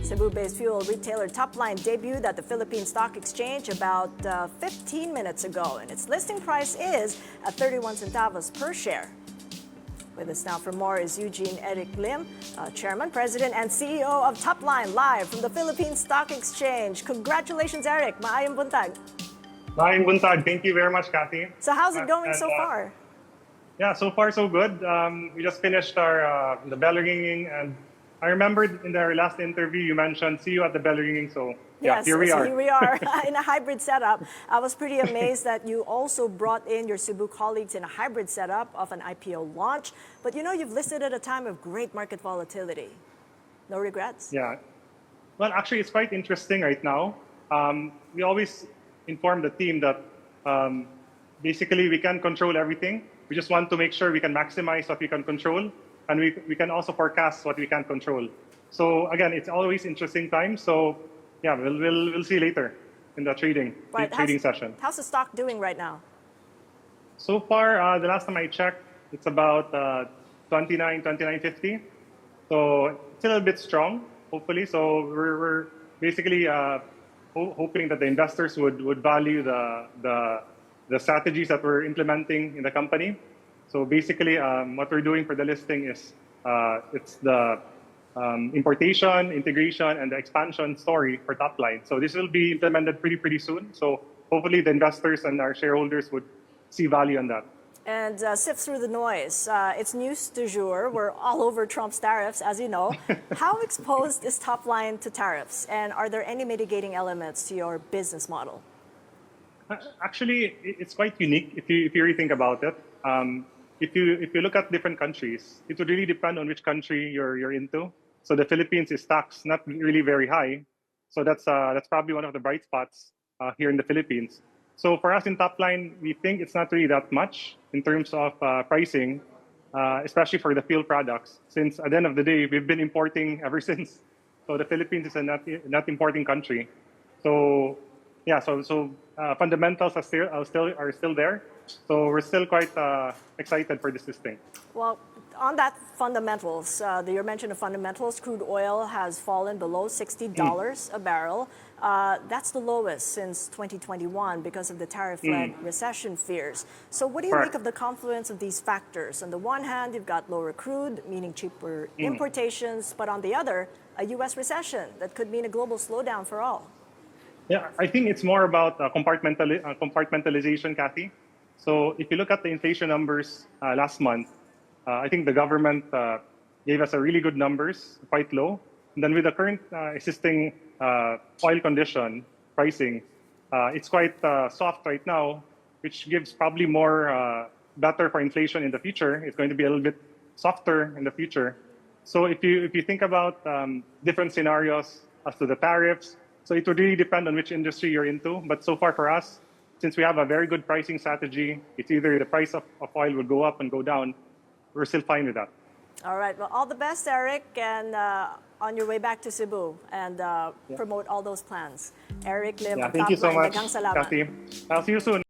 Cebu-based fuel retailer TopLine debuted at the Philippine Stock Exchange about 15 minutes ago, and its listing price is at 31 centavos per share. With us now for more is Eugene Erik Lim, Chairman, President, and CEO of TopLine, live from the Philippine Stock Exchange. Congratulations, Erik. Maayong buntag. Maayong buntag. Thank you very much, Kathy. So how's it going so far? Yeah, so far so good. We just finished our the bell ringing, and I remembered in our last interview you mentioned see you at the bell ringing. So yeah, yes, here we are. Here we are in a hybrid setup. I was pretty amazed that you also brought in your Cebu colleagues in a hybrid setup of an IPO launch. But you know, you've listed at a time of great market volatility. No regrets? Yeah. Well, actually, it's quite interesting right now. We always inform the team that basically we can't control everything. We just want to make sure we can maximize what we can control, and we can also forecast what we can't control. So again, it's always interesting times. So yeah, we'll see later in the trading session. How's the stock doing right now? So far, the last time I checked, it's about 29.50. So it's a little bit strong, hopefully. So we're basically hoping that the investors would value the strategies that we're implementing in the company. So basically, what we're doing for the listing is it's the importation, integration, and the expansion story for TopLine. So this will be implemented pretty soon. So hopefully the investors and our shareholders would see value in that. And sift through the noise. It's news du jour. We're all over Trump's tariffs, as you know. How exposed is TopLine to tariffs? And are there any mitigating elements to your business model? Actually, it's quite unique if you really think about it. If you look at different countries, it would really depend on which country you're into. So the Philippines is taxed not really very high. So that's probably one of the bright spots here in the Philippines. So for us in TopLine, we think it's not really that much in terms of pricing, especially for the fuel products, since at the end of the day, we've been importing ever since. So the Philippines is a net importing country. So yeah, so fundamentals are still there. So we're still quite excited for this listing. Well, on that fundamentals, you mentioned the fundamentals. Crude oil has fallen below $60 a barrel. That's the lowest since 2021 because of the tariff-led recession fears. So what do you make of the confluence of these factors? On the one hand, you've got lower crude, meaning cheaper importations, but on the other, a U.S. recession that could mean a global slowdown for all. Yeah, I think it's more about compartmentalization, Kathy. So if you look at the inflation numbers last month, I think the government gave us a really good numbers, quite low. And then with the current existing oil condition pricing, it's quite soft right now, which gives probably more better for inflation in the future. It's going to be a little bit softer in the future. So if you think about different scenarios as to the tariffs, so it would really depend on which industry you're into. But so far for us, since we have a very good pricing strategy, it's either the price of oil will go up and go down. We're still fine with that. All right. Well, all the best, Erik, and on your way back to Cebu and promote all those plans. Erik Lim, thank you so much, Daghang salamat. Kathy. I'll see you soon.